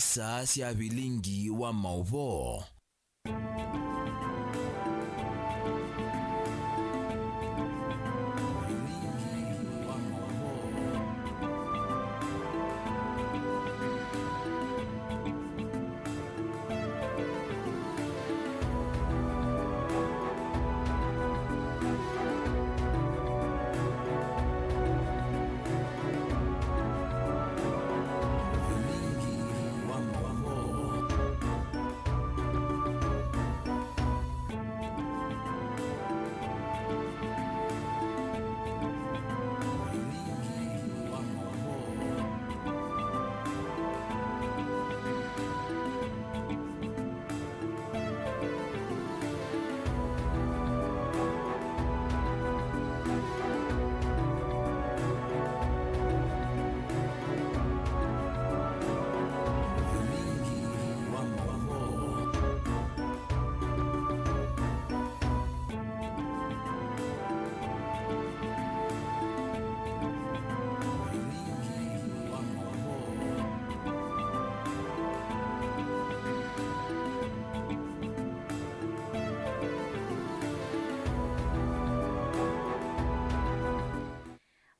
saa cia bilingi wa mauvo.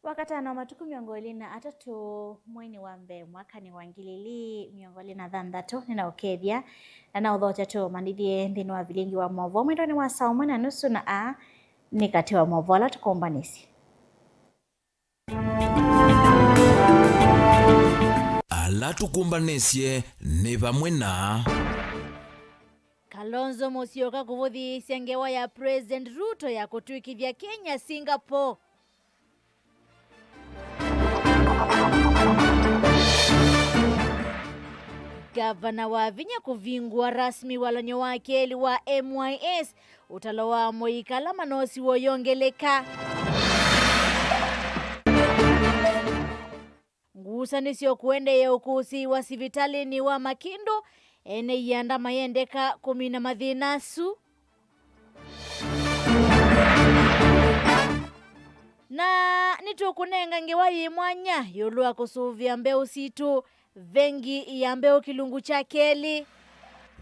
Wakatano matuku miongoli na atatu mwini wambe mwaka ni wangilili miongoli na dhandatu nina okethia na udhocha tu mandithie nthini wa vilingi wa movo mwendoni wa saa 1:30 na a ni kati wa movo ala tukombanisi ala tukumbanisye ni vamwe na Kalonzo Musyoka kuvuthiisya ngewa ya President Ruto ya kutwikithia Kenya Singapore. Gavana wa Vinya kuvingwa rasmi walanyo wake eli wa MYS utalo wa Moikala manosi woyongeleka. Ngusanisyo kuende ya ukusi wa sivitali ni wa Makindu ene yanda mayendeka 10 mathinasu. Na nitukunenga ngewa yimwanya yulua kusuvia mbeu situ vengi ya mbeu kilungu cha keli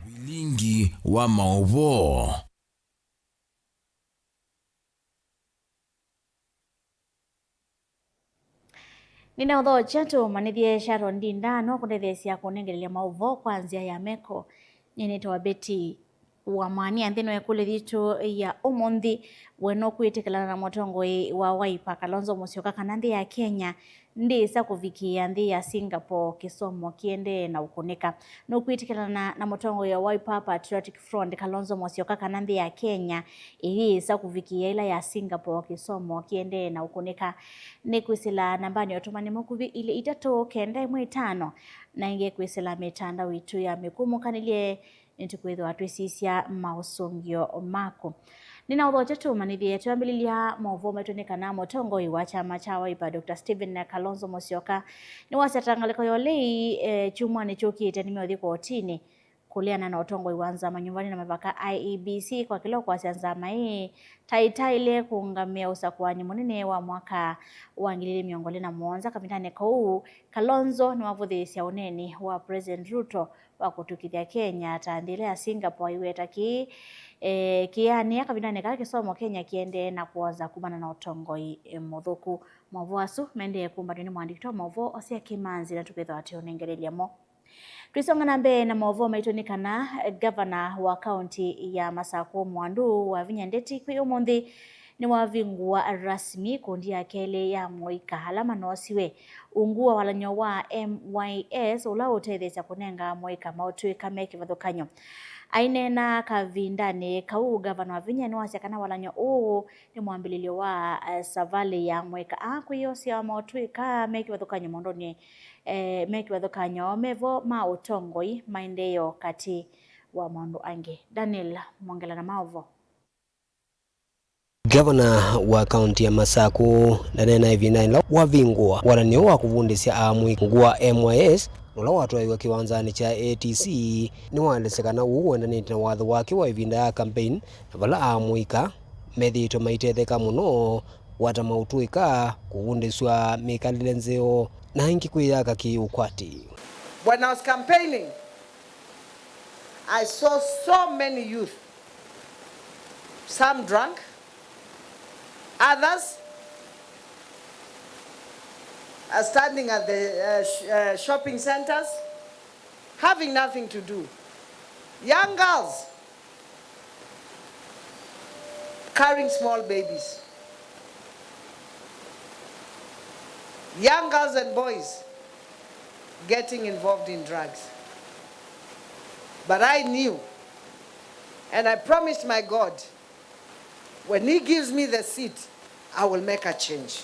bilingi wa mauvo. Nina udho chatu manithie Sharon Ndindano kundethesia kunengelea mauvo kwanzia ya meko nyenito wa Beti wa mani anthino ya kule dhitu ya umonthi weno kuitikalana na motongoi wa Wiper Kalonzo Musyoka kananthi ya Kenya ndisa kuvikia nthi ya Singapore kisomo kiende na ukunika no kuitikalana na motongoi ya Wiper Patriotic Front Kalonzo Musyoka kananthi ya Kenya ilisa kuvikia ila ya Singapore kisomo kiende na ukunika ni kwisila nambani otumani mukuvi ile itatu kenda 5 na inge kwisila mitanda witu ya mikumukanilie nitukwitho atwisisya mausungio mako nina udhocha tu manithie tuambililia movo metunikana motongoi wa chama cha Wiper Dr. Stephen Kalonzo Musyoka ni wasatangaliko yolei chumwa ni chukite nimiothi kotini kuliana na utongoi wanza manyumbani na mavaka IEBC kwa kilo kwa sianza mai taitaile kuungamia usakuani munene wa mwaka wa ngilili miongoli na muonza kapitane kou Kalonzo ni wavuthisia uneni wa President Ruto wa kutukithia Kenya taandile ya Singapore iweta kiani kapitane kake somo Kenya kiende na kuoza kumana na utongoi muthuku movo asu mende kumbanini mwandikito movo osia kimanzi na tupetho ationengerelia mo. Tuisonga nambe na movo maitunikana gavana wa kaunti ya Masako Mwandu wa Vinya Ndeti kwi umonthi ni wavingua rasmi kundi ya kele ya Moika halama nosiwe ungua walanyo wa MYS ula utethesya kunenga Moika mautwika meki vathukanyo ainena kavindane kau gavana wa Vinya ni wasyakana walanyo ni mwambililio wa savali ya Moika akwiyosia mautwika meki vathukanyo mondoni meki vathukanyo mevo mautongoi maendeyo kati wa maundu ange. Daniel Mwongela na maovo. Gavana wa kaunti ya Masako ndanena hivi na wavingwa walanio wa kuvundisya amwi ngua MYS nola watwaiwa kiwanzani cha ATC ni wandesekana uwendanite na watho wake wa ivinda ya campaign na vala amwika methito maitetheka muno wata mautwika kuvundiswa mikalile nzeo na ingi kwiyaka ki ukwati. When I was campaigning, I saw so many youth, some drunk, others standing at the shopping centers, having nothing to do. Young girls carrying small babies. Young girls and boys getting involved in drugs. But I knew, and I promised my God, when He gives me the seat, I will make a change.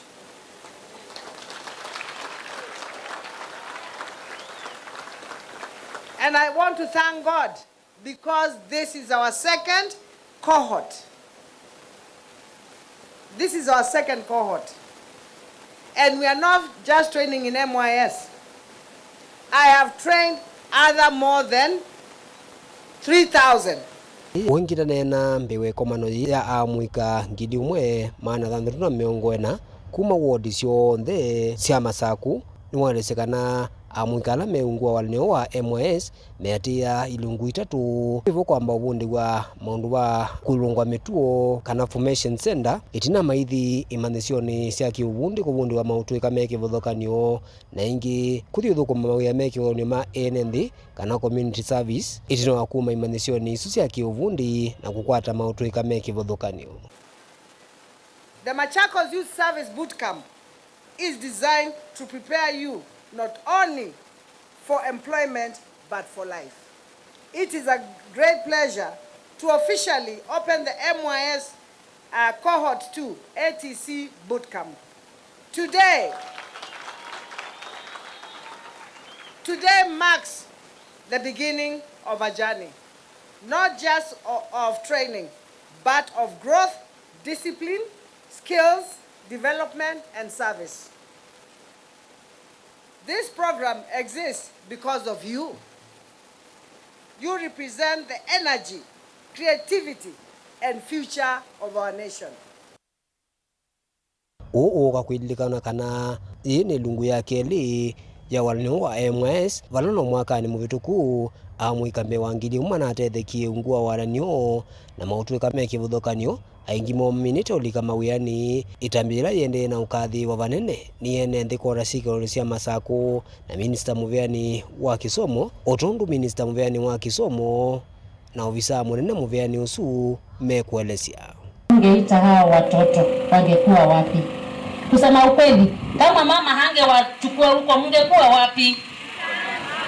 And I want to thank God because this is our second cohort. This is our second cohort. And we are not just training in MYS. I have trained other more than 3,000. Wengine nena mbewe komano ya amwika ngidi umwe maana thandru na miongo ena kuma wodi cionthe cia Masaku niwaresekana amwika ala meungwa walinio wa MYS meatia ilungu itatu hivyo kwamba ubundi wa maundu wa kulungwa mituo kana formation center itina maithi imanisioni cia kiubundi kubundi wa mautuika meke vothokanio na ingi kuthiuthukuma mawia meke ni ma NND kana community service itina wa kuma imanisioni isu cia kiubundi na kukwata mautuika meke vothokanio. The Machakos Youth Service Bootcamp is designed to prepare you not only for employment, but for life. It is a great pleasure to officially open the MYS Cohort 2 ATC Bootcamp. Today marks the beginning of a journey, not just of training, but of growth, discipline, skills, development, and service. This program exists because of you. You represent the energy, creativity, and future of our nation. Oga kuidilikana kana ni lungu ya keli ya walinio wa MYS valono mwakani muvituku amwika mewangili umana atethekie ungua walinio na mautuika meke vuthokanio aingi mominito lika mawiyani itambira yende na ukathi wa vanene ni ene ndikora sikolo cia Masaku na Minister Muveani wa Kisomo otondu Minister Muveani wa Kisomo na ofisa munene Muveani usu mekuelezea. Ungeita hawa watoto wangekuwa wapi? Kusema ukweli, kama mama hangewachukua huko mngekuwa wapi?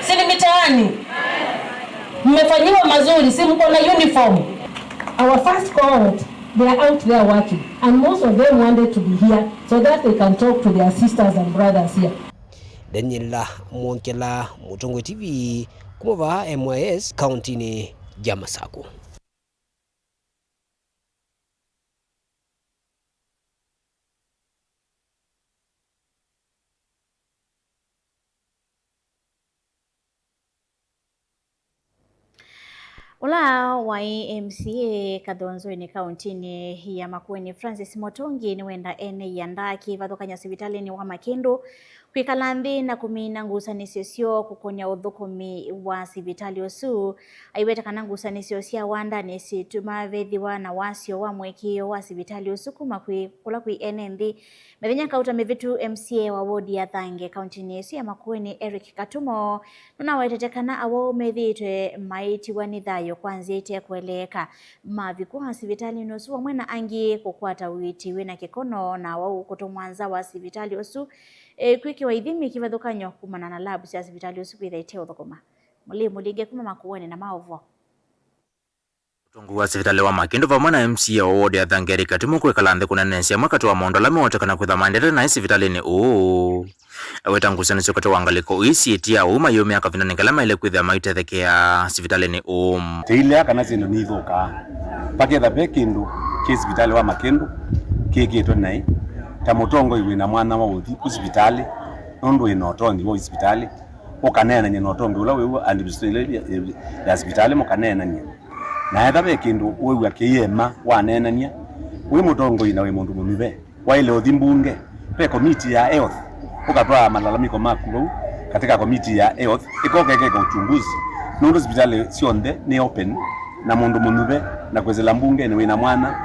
Si ni mitaani? Mmefanyiwa mazuri, si mko na uniform. Our first cohort, they are out there working, and most of them wanted to be here so that they can talk to their sisters and brothers here. Daniela Mwonkela, Mutongo TV, kumova MYS County ni ya Masaku. Ula wa MCA Kadhonzo kauntini ya Makueni Francis Motongi ni wenda ene yandaki vathukanya sivitalini wa Makindu kwikala nthi na kumina ngusanisio sio kukonya uthukumi wa sivitali osu aiweta kana ngusanisio cia wandani situma vethiwa na wasio wa mwekio wa sivitali osu kuma kula kwi ene nthi methenya kauta mevitu MCA wa wodi ya Thange kauntini ya Makueni Eric Katumo nuna wetetekana awo methitwe maiti wa nithayo kwanzite kueleka mavikuha sivitali nosu wa mwena angi kukwata witi wina kikono na wau kutomwanza wa sivitali osu kwiki wa ithimi kivathukanyo kumana na labu cia sivitali osu kwithaite uthukuma mulinge kuma Makueni na maovo. Utongo wa sivitali wa Makindu vamwe na MCA wa wodi ya Thange Eric Katumo kwikala nthi kunenensia mwakati wa maondo lami wotekana kwitha maendeleo na sivitalini uu aweta ngusanisio kati wangaliko isiitia uma yo miaka 4 ngalama ile kwitha maitethekea sivitalini teile kana zino nithuka paketha pe kindu ki sivitali wa Makindu kikitwe nai ta mutongo iwi na mwana wa uthi ku sivitali nundu ino otongi wo sivitali ukanena nyina otongi ula wewe administrative ya sivitali mukanena nyina na etha be kindu wewe akiyema wanenania we mutongo ina we mundu mumive wa ile othimbunge pe committee ya health ukatwa malalamiko maku katika komiti ya health ikokekeka uchunguzi nundu hospitali sionde ni open na mundu munube na kwezela mbunge ni wina mwana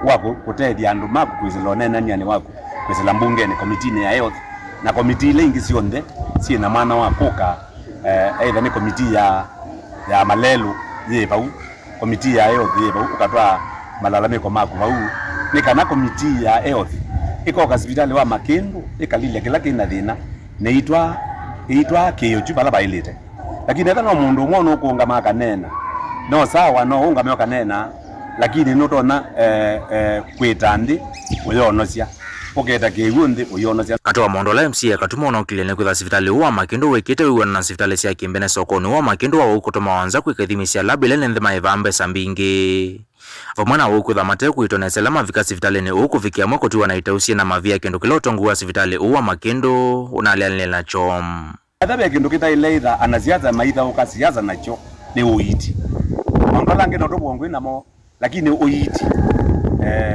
wako kutethia andu maku kwezela onenania ni wako kwezela mbunge ni komiti ya health na komiti ile ingi sionde si na mwana wako ka either ni komiti ya malelu ye pau komiti ya health ye pau ukatwa malalamiko maku pau ni kana komiti ya health iko hospitali wa Makindu ikalile kila kina thina neitwa kiyo bala bailite lakini hata no mundu umwe no kuunga makanena no sawa no unga myo kanena lakini no tona kwitandi uyonosia uketa kiundi uyonosia atwa mondola MC akatuma ona kilene kwa hospitali wa Makindu wekete wiwa na hospitali cia Kimbene sokoni wa Makindu wa ukutoma wanza kwikethimisia labile nende maivambe sambingi vamwana woku thamate kuitona selama vika hospitalini uku vikia mwako tuwa na itausie na mavia kendo kila utongu wa hospitali uwa Makindu unalianile na chom athabe kendo kita ileitha anaziaza maitha ukasiaza nacho ni uiti mondola ngeno to bwongwe namo lakini uiti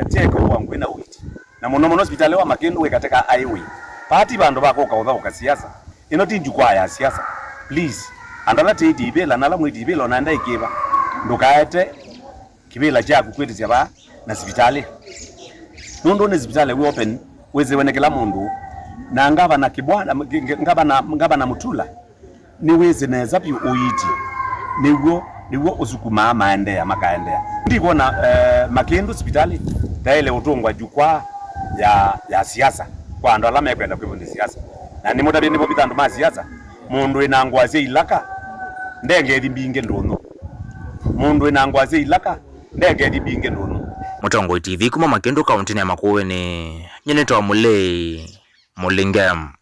teko bwongwe na uiti na muno hospitali wa Makindu wekateka highway pati bandu bako kautha ukasiaza ino tinjukwa ya siasa please andala tidibela nala mwidibela nanda ikiba ndukaete kibela chaku kwetizya ba na hospitali nundu ne hospitali we open weze wenekela mundu na ngaba na kibwana ngaba na mutula ni weze neza pi uiti niwo usukuma maendea makaendea ndiko na Makindu hospitali taile utongwa jukwa ya siasa kwa ndo alama yakwenda kwa siasa na ni mutabye nipo bitandu ma siasa mundu inangwaze ilaka ndenge edimbinge ndono mundu inangwaze ilaka ndege edimbinge ndono Mutongo TV kuma Makindu kaunti ya Makueni nyenetwa Mulei Mulingam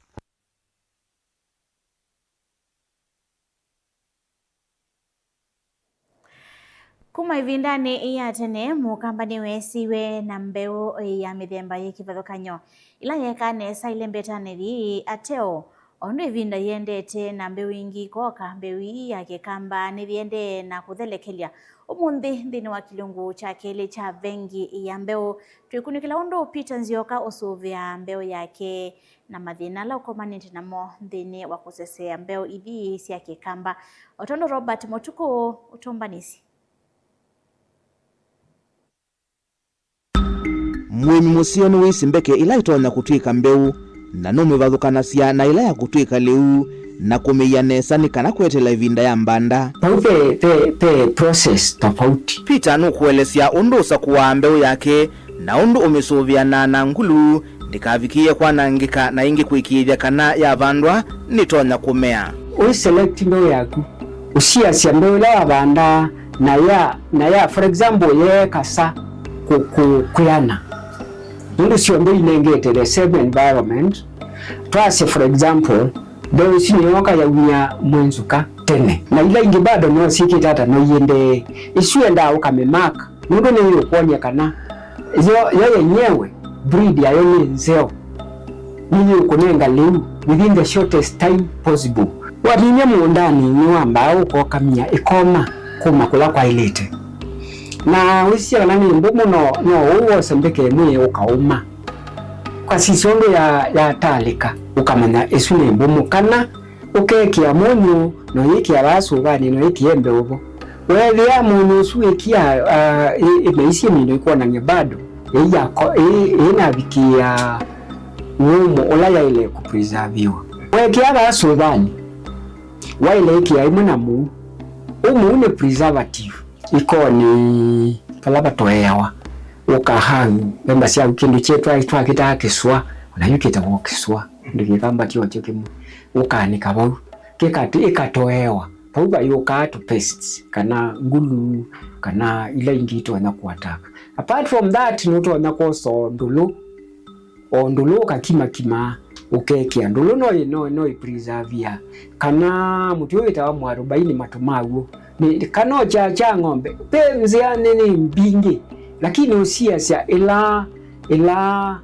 kuma ivindani iya tene mukambani wesiwe na mbeu ya mithemba yikivathukanyo ila yekane sailembetaniri ateo ondu ivinda yendete na mbeu ingi koka mbeu ya kikamba nithiende na kuthelekelia umunthi nthini wa kilungu cha keli cha vengi ya mbeu twikunikila undu Peter Nzioka usuvia mbeu yake na mathina la ukomanite namo nthini wa kusesea mbeu ithi cia kikamba otondo Robert Motuku utombanisi mwimi musio ni wisimbeke ila itonya kutwika mbeu na nume vathukanasia na ila ya kutwika liu na kumiyanesa ni kana kwetela ivinda ya mbanda pe process tofauti. Peter nukuelesia undu usakuwa mbeu yake na undu umisuvia na ngulu ndikavikie kwa nangika na ingi kuikithya kana ya vandwa nitonya kumea uselect mbeu yaku usiasia mbeu la banda na ya for example ye kasa kuyana ndu sio mbeu inengete the same environment twase for example mbeu sinyoka ya unya mwenzuka tene na ila ingi bado no sikitata no yende isuenda ukamemaka ndu ne yokonya kana yo yenyewe breed ya yoni nzeo nini ukunenga liu within the shortest time possible walinya muundani ni wamba uko kamia ikoma kuma kula kwa ilete na wisia nani mbumu no uwo sembeke mwe ukauma kwa sisondo ya talika ukamanya esune mbumu kana ukekia munyu no yiki abasu bani no yiki embe ubo wewe ya munyu suekia imeisi mino iko na nyebado ina vikia umu olaya ile kupreserviwa wekia abasu bani waile iki aimwe na mu umu ne preservative iko ni palaba toewa ukahangu bemba sia kindu chetu aitwa kitakiswa na yukita wokiswa ndikamba tio kimu ukanika bau kikati ikatoewa pauba yuka pests kana ngulu kana ile ingito na kuataka apart from that noto na koso ndulu kakima ukekia ndulu no preservia kana mutio itawa mu 40 matumagu ni kano cha ng'ombe penzi ya nini mbingi lakini usiasia ila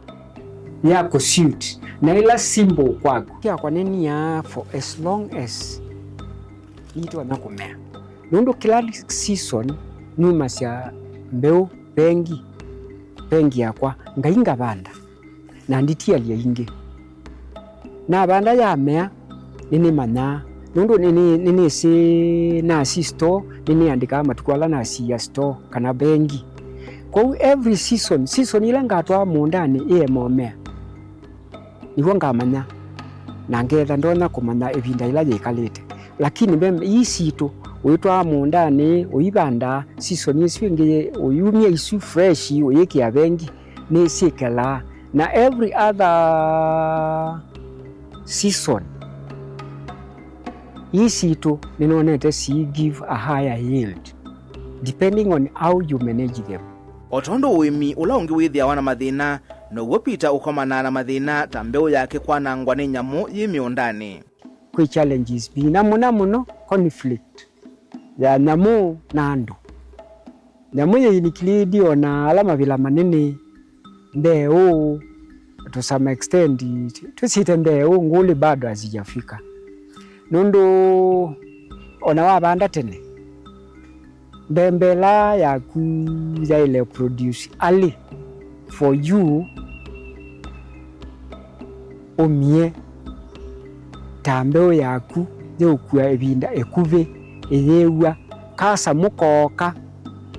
ya kusuit na ila symbol kwako kia kwa nini ya for as long as ito anakumea nundo kila season numa sia mbeu pengi yakwa ngainga banda na nditia lia inge na banda ya mea nini mana nundu nini si na si store nini andika matukwala na si ya store kana bengi kwa every season ila ngatwa mundani iye momea niwo ngamanya na ngetha ndona kumanya ebinda ila yikalite lakini bembe isitu uitwa mundani uibanda season iswingi uyumye isu fresh uyiki abengi ni sikela na every other season isitu ninonete si give a higher yield depending on how you manage them. Otondo uimi ula ungi withia wana mathina no Peter ukomana na mathina ta mbeu yake kwanangwa ni nyamu yimiundani. Kwi challenges bina muno conflict ya nyamu na andu. Nyamu yinikilidi ona alama vila manene mbeu to some extent tusite mbeu nguli bado hazijafika. Nundu ona wabanda tene bembela ya kuza ile produce early for you omie tambeo yaku yokua ebinda ekuve eyewa kasa mukoka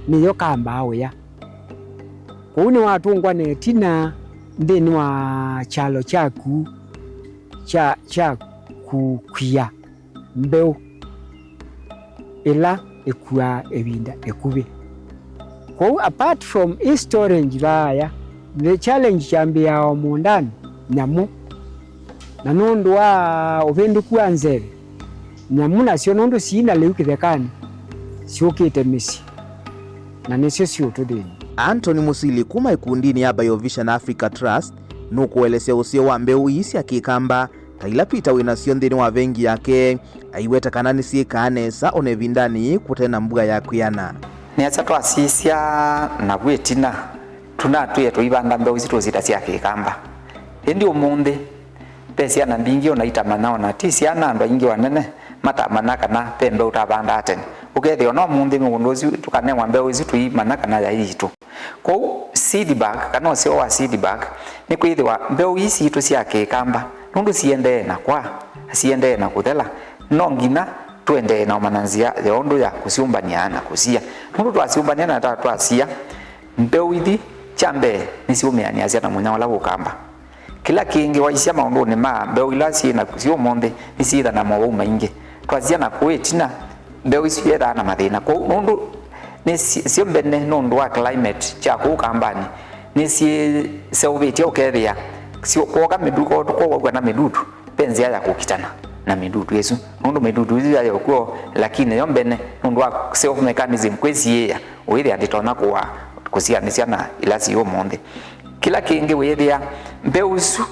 niyo kambao ya kuuni watungwa netina ndeni wa chalo chaku cha kukwia mbeu ila ekua ebinda ekuve kwa apart from storage raya the challenge chambi ya omundani nyamu na nundu wa ovendu kuanzere nyamu nasio nundu sina leukithekani siokite misi na nisio sio tudini. Anthony Musili kuma ikundini ya BioVision Africa Trust nukuelesea usio wa mbeu isi akikamba taila pita winasio ndini wa vengi yake aiweta kanani siika anesa onevindani kutena mbuga ya kuyana. Ni achato asisia na wetina tunatuye tuibanda mbeu zitu zitasi akikamba. Hindi umundi pesi na mbingi onaita manao na tisi ando ingi wanene mata manaka na pembe utabanda atene. Ukethi ono mundi mundozi tukanengwa mbeu zitu manaka na ya itu. Kwa seed bag kana sio wa seed bag ni kwithwa mbeu isi itu cia kikamba nundu siende na kwa siende na kuthela no ngina twende na mananzia ya ondo ya kusiumbania na kusia nundu twasiumbania na twasia mbeu ithi chambe nisiumiania cia na munya wala gukamba kila kingi waisia maundu ni ma mbeu ilasi na kusio monde nisitha na mawu maingi twazia na kwetina mbeu isi yetha na mathina kwa nundu ni sio bene nundu wa climate cha kukambani ni si seuvitio kethia sio kwa miduko kwa na midudu penzia ya kukitana na midudu yesu nundu midudu ya yokuo lakini yombene nundu wa self mechanism kwesiya uithi anditona kwa kusianisia na ilasi yo monde kila kingi withia mbeusu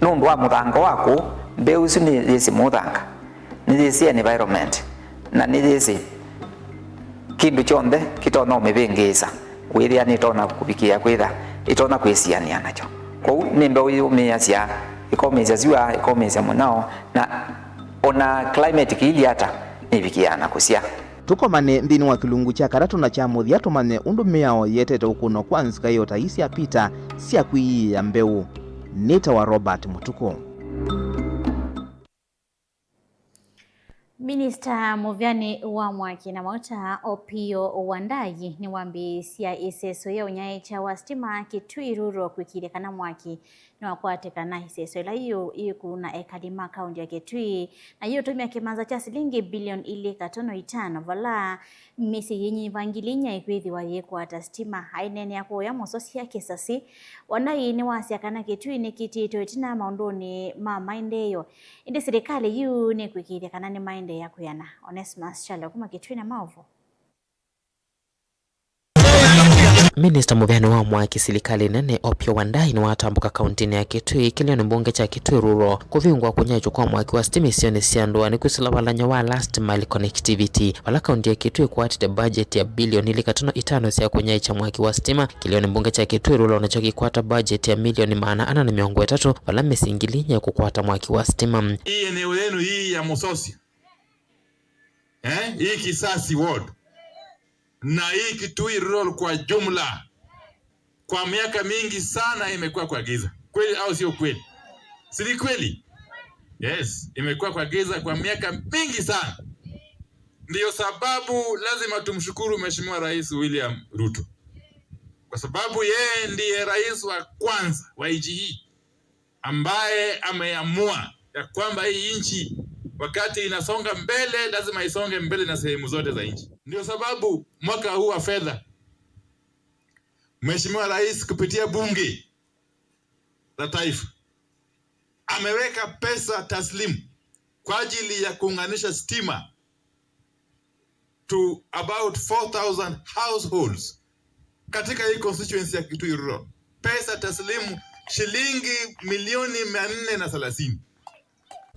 nundu wa muthanga wako mbeusu ni yesi muthanga ni yesi environment na ni yesi kindu chonde kitona umebengeza withia ni tona kubikia kwitha itona kwesiania nacho kwa ni mbeu yumeasia ikomeza ziwa ikomeza munao na ona climate kili hata nibikiana kusia tukomane ndini wa kilungu cha karatu na cha muthia tumane undu miao yetete ukuno kwanzika yota isi apita sia kui ya mbeu nita wa Robert Mutuku. Minister Muvyani wa Mwaki na Mauta Opio Wandayi ni wambi sia iseso ya unyaye cha wastima Kitui Rural kwikile kana Mwaki ni wakwate kana iseso ila hiyo kuna ekadima kaunti ya Kitui na hiyo tumia kimanza cha silingi bilioni ili katono 5 vala misi yenye vangilinya ikwithi wa yeku hata stima hainene ya kuya mososi ya kesasi Wandayi ni wasi kana Kitui ni kitito itina maundoni maendeyo indi serikali yu ni kwikile kana ni maendeyo ya kuyana. Onesmus Chalo kuma Kitui na Maovo. Minister Muvyani wa Mwaki serikali nene Opio Wandayi ni watambuka kauntini ya Kitui kilio ni mbunge cha Kitui Rural kuvingwa kunyacho kwa Mwaki wa stima isioni siandua ni kusila walanya wa last mile connectivity wala kaunti ya Kitui kuatite budget ya bilioni ili katono 5 siya kunyacho cha Mwaki wa stima kilio ni mbunge cha Kitui Rural unachoki kuata budget ya milioni maana ana na miongo 3 wala mesingilinya kukuata Mwaki wa stima. Hii eneo lenu hii ya Musosi hii Kisasi ward na hii Kitui Rural kwa jumla kwa miaka mingi sana imekuwa kwa giza. Kweli au sio kweli? Si kweli? Yes, imekuwa kwa giza kwa miaka mingi sana. Ndiyo sababu lazima tumshukuru Mheshimiwa Rais William Ruto. Kwa sababu yeye ndiye rais wa kwanza wa nchi hii ambaye ameamua ya kwamba hii nchi wakati inasonga mbele lazima isonge mbele na sehemu zote za nchi. Ndio sababu mwaka huu wa fedha Mheshimiwa Rais kupitia bunge la taifa ameweka pesa taslimu kwa ajili ya kuunganisha stima to about 4,000 households katika hii constituency ya Kitui Rural. Pesa taslimu shilingi milioni 430.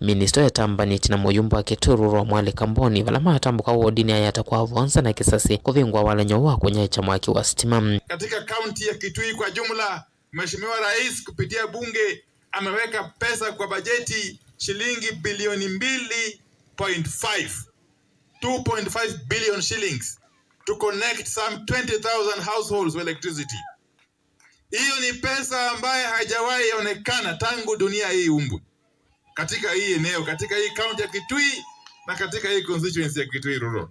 Ministo ya tambaniti na muyumba wa Kitui Rural Mwale Kamboni valama atambuka wodini ayatakuwa vonza na kisasi kuvingwa wala nyowa kwenye chamwaki wa stima. Katika kaunti ya Kitui kwa jumla, Mheshimiwa Rais kupitia bunge ameweka pesa kwa bajeti shilingi bilioni 2.5 billion shillings to connect some 20,000 households with electricity. Hiyo ni pesa ambaye haijawahi onekana tangu dunia hii umbwe katika hii eneo, katika hii kaunti ya Kitui na katika hii constituency ya Kitui Rural.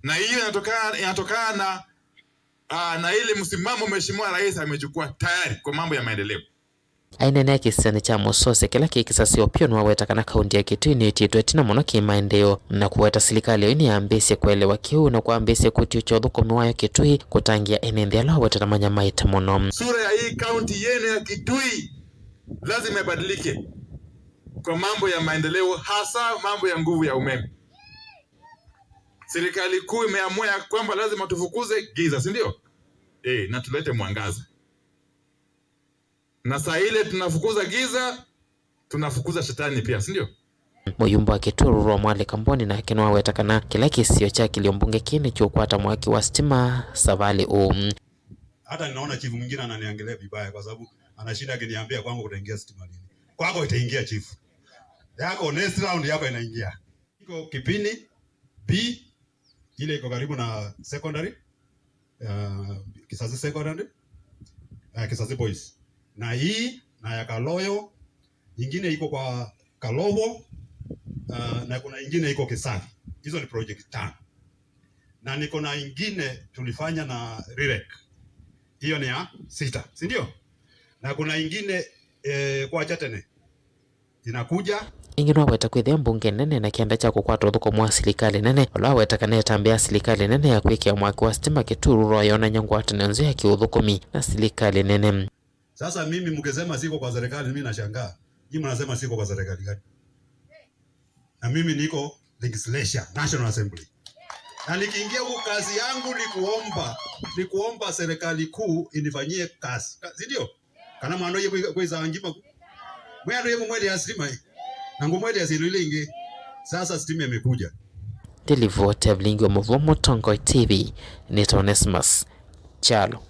Na hiyo inatokana na ile msimamo Mheshimiwa Rais amechukua tayari kwa mambo ya maendeleo. Aina ya kisani cha Mosose kila kisasi opio nwaweta kana kaunti ya Kitui ni titwe tina mono kimaendeleo na kuweta serikali ini ambese kuelewa kiu na kuambese kuti uchodho kumiwayo Kitui kutangia enende ala weta na manya maita mono. Sura ya hii kaunti yenu ya Kitui lazima ibadilike kwa mambo ya maendeleo, hasa mambo ya nguvu ya umeme. Serikali kuu imeamua kwamba lazima tufukuze giza, si ndio? Na tulete mwangaza. Na saa ile tunafukuza giza, tunafukuza shetani pia, si ndio? Muyumba wa Kitui Rural Mwale Kamboni na kinwa wetakana kila kisio cha kiliombunge kine chukwata mwaki wa stima savali Hata ninaona chifu mwingine ananiangalia vibaya kwa sababu anashinda akiniambia kwangu kutaingia stima lini. Kwako itaingia chifu. Yako next round yako inaingia. Iko Kipini B ile iko karibu na secondary Kisasi secondary Kisasi boys. Na hii na ya Kaloyo, nyingine iko kwa Kalobo, na kuna nyingine iko Kisaki. Hizo ni project 5. Na niko na nyingine tulifanya na Rirek. Hiyo ni ya 6, si ndio? Na kuna nyingine kwa Chatene. Inakuja ingino weta kwithia mbunge nene na kianda cha kukwata uthuko mwa serikali nene ola weta kana tambia serikali nene ya kwikia mwaki wa stima Kitui Rural yona nyangwata nanzo ya kiuthukumi na serikali nene. Sasa mimi mkisema siko kwa serikali mimi nashangaa. Nyinyi mnasema siko kwa serikali gani? Na mimi niko legislature, National Assembly. Na nikiingia huko kazi yangu ni kuomba serikali kuu inifanyie kazi. Si ndio? Kana mwana yeye kweza ngima. Mwana yeye mwele ya stima. Na ngomwele ya silulingi. Sasa stima imekuja. Delivote Vlingi wa Muvomo Tongo TV ni Onesmus Chalo.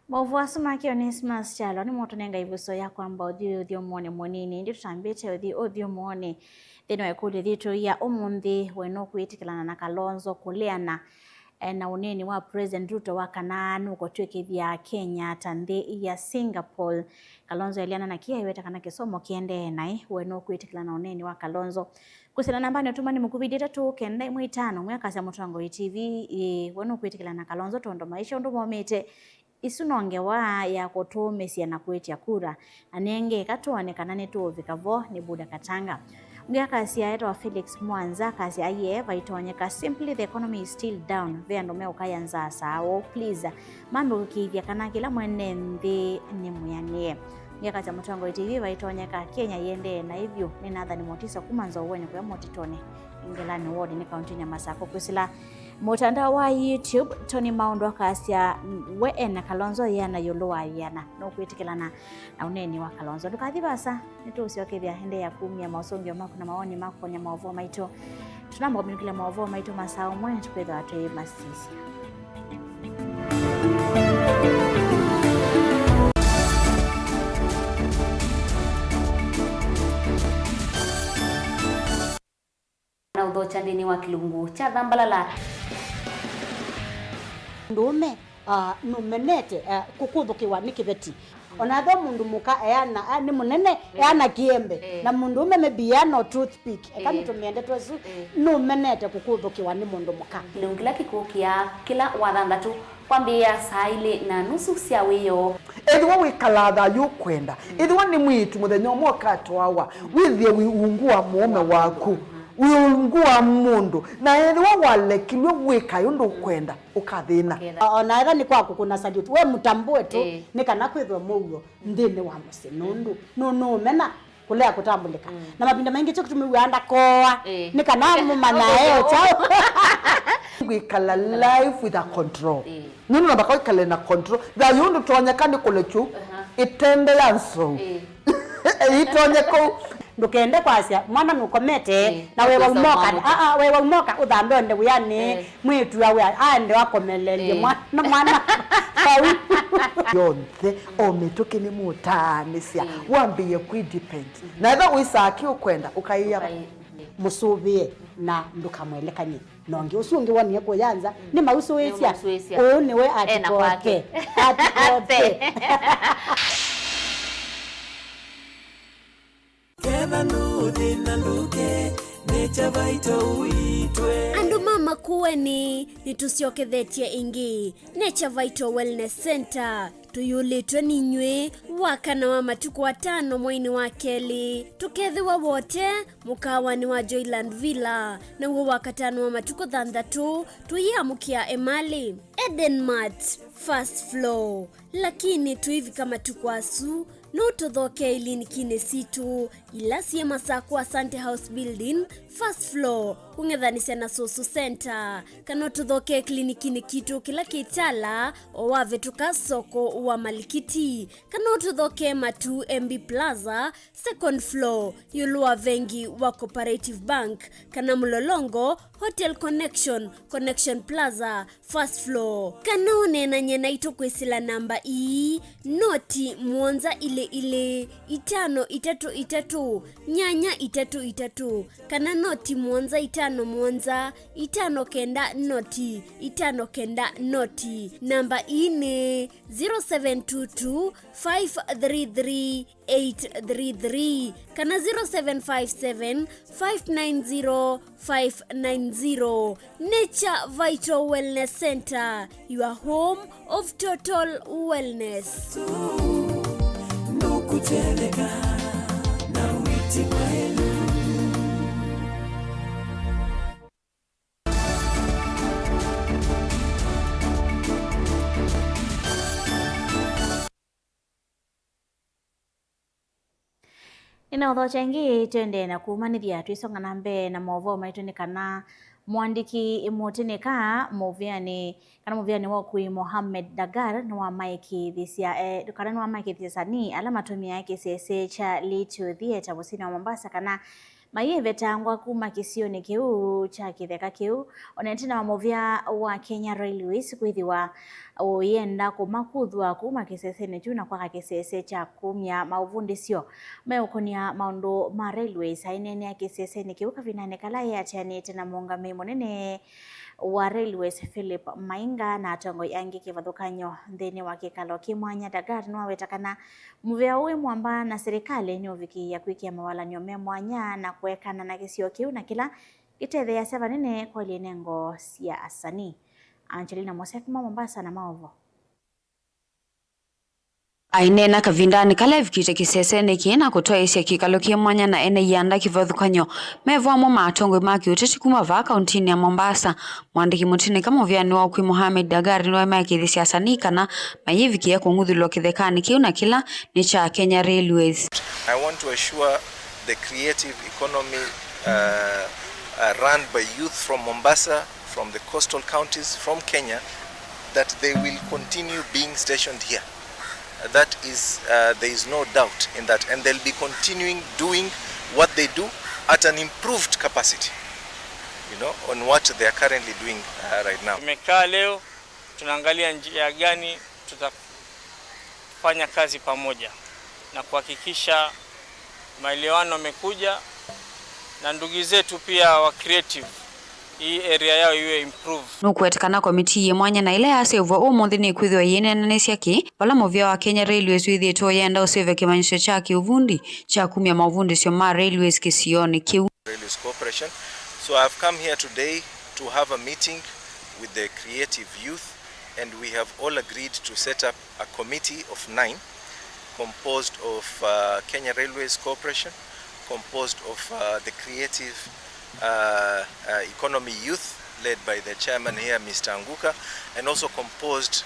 Mwovu wa sumaki Onesmus Chalo ni moto nenga ivuso ya kwamba uthio mwone monini ndi tutambite uthio mwone thino ekuli thitu ya umundi weno kwitikilana na Kalonzo kuleana na uneni wa President Ruto wa kananu kutwikithia Kenya tanthi ya Singapore. Kalonzo eliana na kia iweta kana kisomo kiende nai weno kwitikilana uneni wa Kalonzo kusina nambani otumani mukubidira tu kenda 5 mwaka cia Mutongo TV weno kwitikilana Kalonzo tondo maisha ndo momete isunongewa ya kutumesia na kwetia kura anenge katuane kanane tu vikavo ni buda katanga Mga kasi ya eto wa Felix Mwanza kasi ya ye vaitonyeka simply the economy is still down vendo meo kaya nza sao please mambo kukivya kana kila mwene mbe ni muyanie Mga kasi ya Mutongo TV vaitonyeka Kenya yende na hivyo ni nadha ni motiso kumanzo uwenye kwa motitone Ingelani wodi ni kauntini ya Masako kusila mutandao wa YouTube Tony Maundo kasya weena Kalonzo yana yolowa yana no kwitikilana na uneni wa Kalonzo tukathibasa nitusiokethia hende ya kumia mausongio mako na maoni mako kwenye maovo maito tunambo binukile maovo maito masao mwe tukwetha watu masisi na udho chandini wa Kilungu cha Dhambalala ndume numenete kukuthukiwa ni kibeti onatho mundu muka eana ni munene eana kiembe na mundu ume mebiano toothpick ekamitumende twasu numenete kukuthukiwa ni mundu muka lungila kikukia kila wathanthatu kwambia saa 2:30 cia wiyo ethiwa wikalatha yukwenda ethiwa ni mwitu muthenya umwe katwawa withie wiungua mume waku wiungua mundu na ethiwa walekilwe wika yundu kwenda ukathina ona etha ni kwaku kuna salute we mutambue tu ni kana kwithwa mugo ndini wa musi nundu no mena kulea kutambulika na mapinda maingi cyo kutumiwanda koa ni kana mumana eo chao wikala life with a control nunu na bakao ikale na control da yundu tonyekani kulechu itende yanso itonyeko ndukende kwasia mwana nukomete na wewe umoka wewe umoka uthambe onde uyani mwitu yawe ande wakomelelie mwana yonthe ometoke ni mutanisia wambie kudepend na etha uisaki ukwenda ukaiya musubie na ndukamwelekanye nonge usungi woni yako yanza ni mausu wesia ni we atikope andu mama kuweni nitusiokethetie ingi Nature Vital Wellness Center tuyulitwe ninywe wakana wa matuku 5 mwaini wa keli tukethiwa wote mukawani wa Joyland Villa na uwe wakatano wa matuku 6 tuyamukia Emali Edenmart first floor lakini tuivi kama tukwasu no tuthoke ilini kine situ ila siye masaku Asante House Building first floor ungethanisia na Soso Center kana tuthoke klinikini kitu kila kitala owave tukasoko wa Malikiti kana tuthoke Matu MB Plaza second floor yulua vengi wa Cooperative Bank kana Mlolongo Hotel Connection Plaza first floor kana unena nyena itokwesila namba noti muonza ile 533 nyanya 33 kana noti muonza 5 muonza 5 kenda noti 5 kenda noti namba ne 0722 533 833 kana 0757 590 590 Nature Vital Wellness Center, your home of total wellness. Inautho changi twende na kumanithia twisonga na mbe na movo maitu kana mwandiki mutineka muviani wa kui Mohamed Dagar ni wa Mike thisia kana ni wa Mike thisia ni ala matumia yake sese cha Litu Theatre musini wa Mombasa kana maive tangwa kuma kisioni kiu cha kitheka kiu onetina wa movia wa Kenya Railways kwithiwa uyenda kumakuthwa kuma kisesene tuna kwa kisese cha kumya mauvundisio meukonia maundu ma Railways ainene ya kisesene kiu kavinane kala ya chanete na muungami munene wa Railways Philip Mainga na atongo yangi kivathukanyo nthini wa kikalo kimwanya Dagar no wetakana muvea uwe mwamba na serikali ni uviki ya kwikia mawalanyo me mwanya na kuekana na kisio kiu na kila gitethe ya 7 kwa lienengo sia asani. Angelina Mosek Mombasa na maovo ainena kavindani kala vikite kisesene kina kutoa isi kikalo kimwanya na ene yanda kivathukanyo mevwamo matongwe maki uteti kuma va kauntini ya Mombasa mwandiki mutini kama vyani wa kui Mohamed Dagar ni wa maki thisi asanika na mayiviki ya kunguthulwa kithekani kiu na kila ni cha Kenya Railways. I want to assure the creative economy run by youth from Mombasa, from the coastal counties, from Kenya, that they will continue being stationed here. That is, there is no doubt in that, and they'll be continuing doing what they do at an improved capacity, you know, on what they are currently doing right now. Tumekaa leo tunaangalia njia gani tutafanya kazi pamoja na kuhakikisha maelewano yamekuja na ndugu zetu pia wa creative hii area yao iwe improve. Nukwetekana komiti ye mwanya na ile yasevwa umuthi ni kwithwa yenenanisia ki bala muvia wa Kenya Railways withitwo yenda useve kimanyisho cha kiuvundi cha kumya mavundi sio ma railways kisioni kiu Railways Corporation. So I've come here today to have a meeting with the creative youth, and we have all agreed to set up a committee of 9 composed of Kenya Railways Corporation, composed of the creative economy youth led by the chairman here, Mr. Anguka, and also composed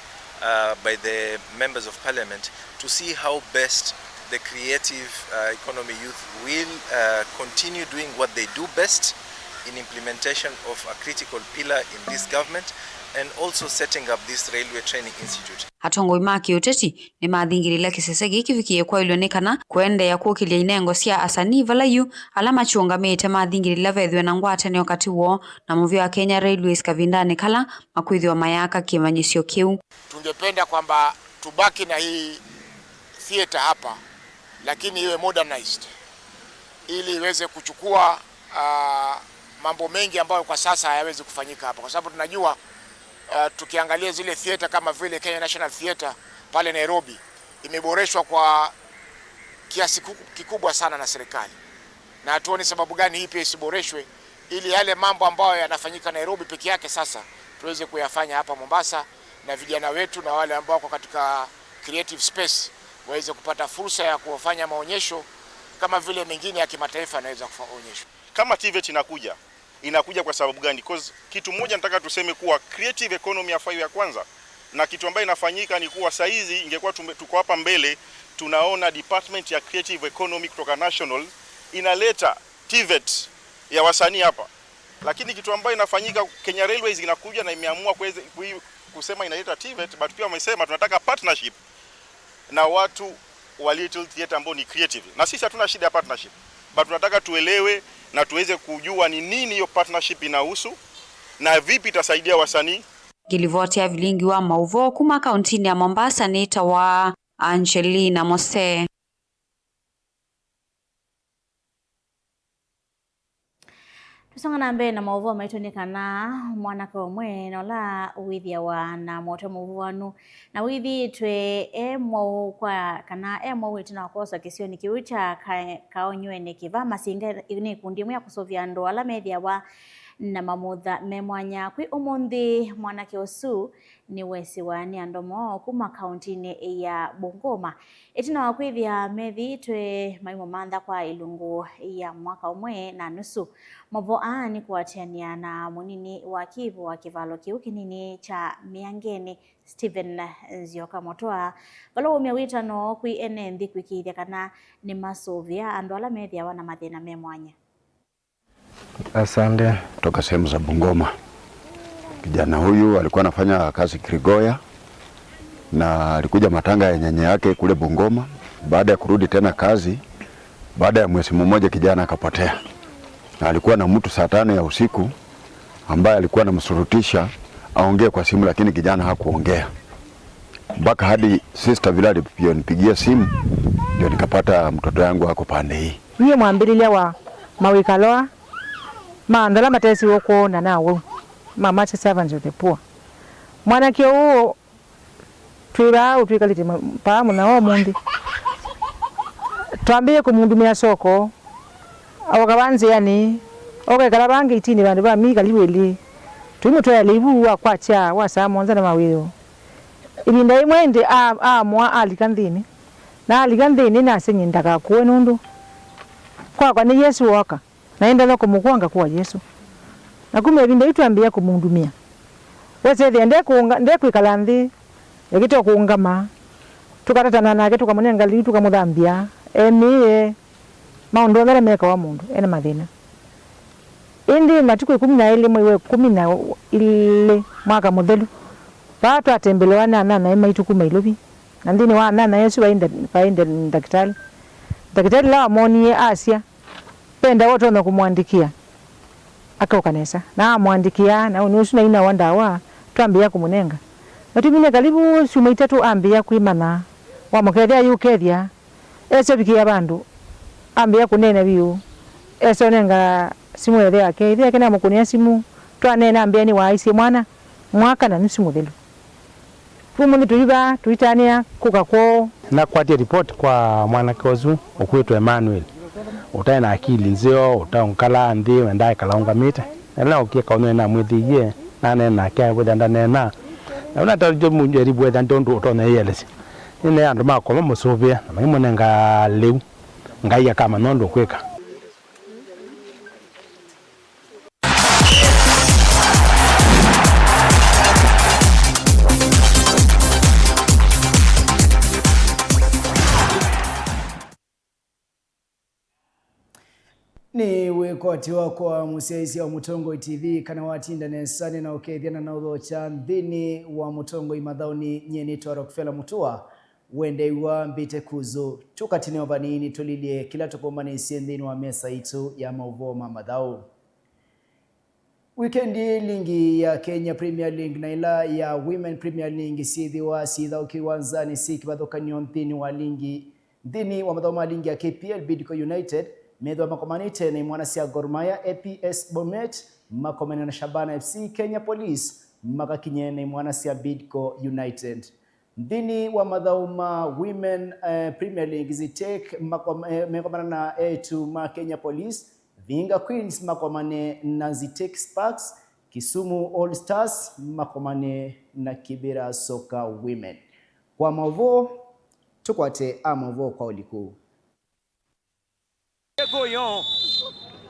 by the members of parliament to see how best the creative economy youth will continue doing what they do best in implementation of a critical pillar in this government, and also setting up this railway training institute. Atongoi maki uteti ni mathingirila kisese giki vikie kwa ilionekana kwende ya kuokilia inengo sia asani valayu alama chungamite mathingirila vethwe na ngwatane wakati wo na muvio wa Kenya Railways kavindani kala makwithio mayaka kimanyisio kiu. Tungependa kwamba tubaki na hii theater hapa, lakini iwe modernized ili iweze kuchukua mambo mengi ambayo kwa sasa hayawezi kufanyika hapa, kwa sababu tunajua tukiangalia zile theater kama vile Kenya National Theatre pale Nairobi imeboreshwa kwa kiasi kikubwa sana na serikali, na hatuoni sababu gani hii pia isiboreshwe ili yale mambo ambayo yanafanyika Nairobi peke yake sasa tuweze kuyafanya hapa Mombasa, na vijana wetu na wale ambao wako katika creative space waweze kupata fursa ya kufanya maonyesho kama vile mengine ya kimataifa yanaweza kuonyeshwa. Kama TVET inakuja kwa sababu gani? Because kitu moja nataka tuseme kuwa creative economy ya kwanza, na kitu ambayo inafanyika ni kuwa saizi ingekuwa tuko hapa mbele tunaona department ya creative economy kutoka national inaleta TVET ya wasanii hapa, lakini kitu ambayo inafanyika Kenya Railways inakuja na imeamua kusema inaleta TVET, but pia wamesema tunataka partnership na watu wa Little Theatre ambao ni creative, na sisi hatuna shida ya partnership, but tunataka tuelewe na tuweze kujua ni nini hiyo partnership inahusu na vipi itasaidia wasanii. Gilivotia vilingi wa mauvo kuma kauntini ya Mombasa ni wa Angelina Mose. Tusonga na mbele na mauvo maitonekana mwanaka omwe nola withia wa na moto muvuanu na withi twe emwo kwa kana emwo wetina kosa kisioni kiucha kaonywe kiva masinga ni kundi mwe kusovya ndo ala media wa na mamutha memwanya kwi umundi mwanake osu ni wesi wa ni andomo kuma kauntini ya Bungoma itina wakwithia methi twe maimo mantha kwa ilungu ya mwaka umwe na nusu movo ni kuatiania na munini wa kivu wa kivalo kiu kinini cha Miangeni Stephen Nzioka Motoa balo umya witano kwi ene nthi kwikithia kana ni masovia andu ala methia wana mathina memwanya. Asante. Kutoka sehemu za Bungoma. Kijana huyu alikuwa anafanya kazi Krigoya na alikuja matanga ya nyanya yake kule Bungoma. Baada ya kurudi tena kazi, baada ya mwezi mmoja kijana akapotea. Na alikuwa na mtu saa 5 ya usiku ambaye alikuwa anamsurutisha aongee kwa simu, lakini kijana hakuongea. Mpaka hadi sister vile alinipigia simu ndio nikapata mtoto yangu wako pande hii. Yeye mwambirilia wa mawikaloa maandala matesi woko na nawo mama cha servants of the poor mwana kio twira utwikalite pamu na wa mundi twambie kumundumia soko awakabanze yani okekala bange itini bandu ba mika liweli twimutwa libu wa kwacha wa samonza na mawiro ibinda imwende mwa alikandini na alikandini na senyindaka kuwenundu kwa ni Yesu waka naenda loko mukwanga kwa Yesu na kume binda itwambia kumundumia wese ndiende kuunga kwikala nthi ekito kuungama tukatatana nake tukamunenga li tukamuthambia eniye maundu ngere meka wa mundu ene mathina indi matuko 12 mwe 12 mwaka muthelu batu atembelewana na maituku mailobi na ndini wa na Yesu wainde daktari la monie Asia penda wote na kumwandikia akaukanesa na mwandikia na unusu na ina wandawa twambia kumunenga natumine karibu suma 3 ambia kuimana wa mukethia yukethia ese bikia bandu ambia kunena biu ese nenga simu yake yake ithia kana mukunia simu twanena mbeni waisi mwana mwaka na nusu muthelu fumu ni tuiba tuitania kuka kwao na kwatia report kwa mwanake ozu okwetwa Emmanuel utae na akili nzio utaonkala ndi wenda kalaunga mita na ukia kaone na mwithiye na nena kya wenda nena na una tajo munjeribu wenda ndondo utona yelesi ine andu makoma musuvia na mimone nga leu ngaiya kama nondo kweka ni wekoti wako wa musiaisi wa Mutongo TV kana watinda nesane na ukethiana na utho cha nthini wa Mutongo imathauni nyeni twa Rockefeller Mutua wende wa mbite kuzo tukatine obanini tulilie kila tukomanisi nthini wa mesa itu ya mauvoma mathau. Weekendi lingi ya Kenya Premier League na ila ya Women Premier League sithiwa sitha ukiwanzani sikibathukanio nthini wa lingi nthini wa mathau ma lingi ya KPL Bidco United medwa makomanite ni mwanasia Gor Mahia, APS Bomet makomana na Shabana FC, Kenya Police makakinye ni mwanasia Bidco United. Ndini wa madhauma Women Premier League zitek makomana na A2 ma Kenya Police, Vinga Queens makomane na Zitek Sparks, Kisumu All Stars makomane na Kibera Soka Women. Kwa mavo tukwate amavo kwa uliku.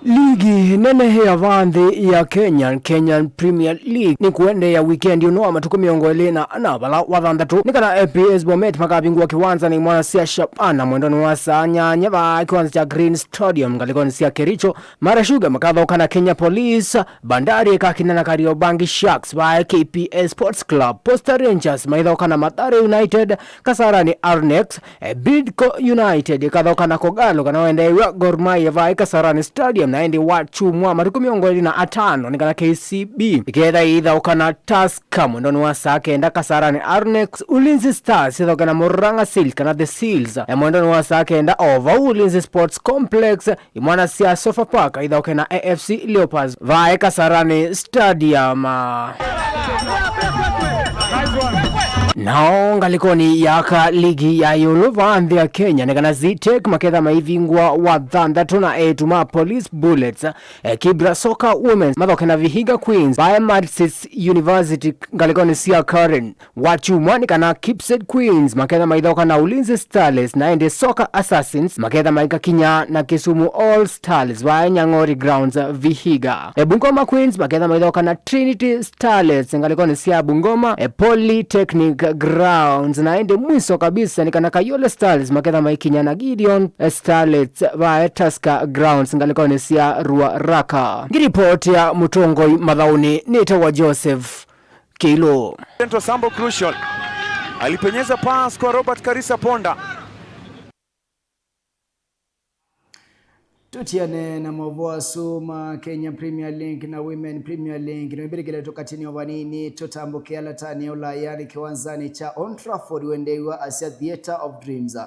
Ligi nene ya vandhi ya Kenyan Premier League ni kuende ya weekend unoa matuku miongo elena na bala wathandatu nikana APS Bomet makabingwa kiwanza ni mwana sia Shabana mwendoni wa sanya nyeba kiwanza cha Green Stadium ngalikoni sia Kericho Mara Sugar makadhoka na Kenya Police Bandari kakina na Kariobangi Sharks wa KPS Sports Club Posta Rangers maidhoka na Mathare United Kasarani Arnex Bidco United kadhoka na Kogalo kana wende wa Gor Mahia wa Kasarani Stadium na endi wachumwa matuku miongo elena atano nikana KCB ikeda idha ukana Tusker mwendoni wa sake enda Kasarani Arnex Ulinzi Stars idha ukana Murang'a Seals kana The Seals mwendoni wa sake enda Over Ulinzi Sports Complex imwana sia Sofa Park idha ukana AFC Leopards vae Kasarani Stadium. Nao ngalikoni yaka ligi ya Yolovanthi ya Kenya nikana Zitek maketha maivingwa wa thandatu na etuma Police Bullets Kibra Soka Women mathokena Vihiga Queens by Marsis University ngalikoni sia Karen wachumwa nikana Kipset Queens maketha maithoka na Ulinzi Starlets na ende Soka Assassins maketha maika Kinya na Kisumu All Stars by Nyang'ori Grounds Vihiga Bungoma Queens maketha maithoka na Trinity Starlets ngalikoni sia Bungoma Polytechnic Grounds na ende mwiso kabisa nikana Kayole Stars maketha maikinya na Gideon Starlets va Tusker Grounds ngalikoni sia Ruaraka. Ngiripoti ya Mutongo mathauni nitawa Joseph Kilo. Central Sambo Crucial alipenyeza pass kwa Robert Karisa Ponda. Tutiane na mavoa suma Kenya Premier League na Women Premier League na ibirigile tokatini obanini tutambukia latani ola yani kiwanzani cha Old Trafford wendewa Asia Theatre of Dreams.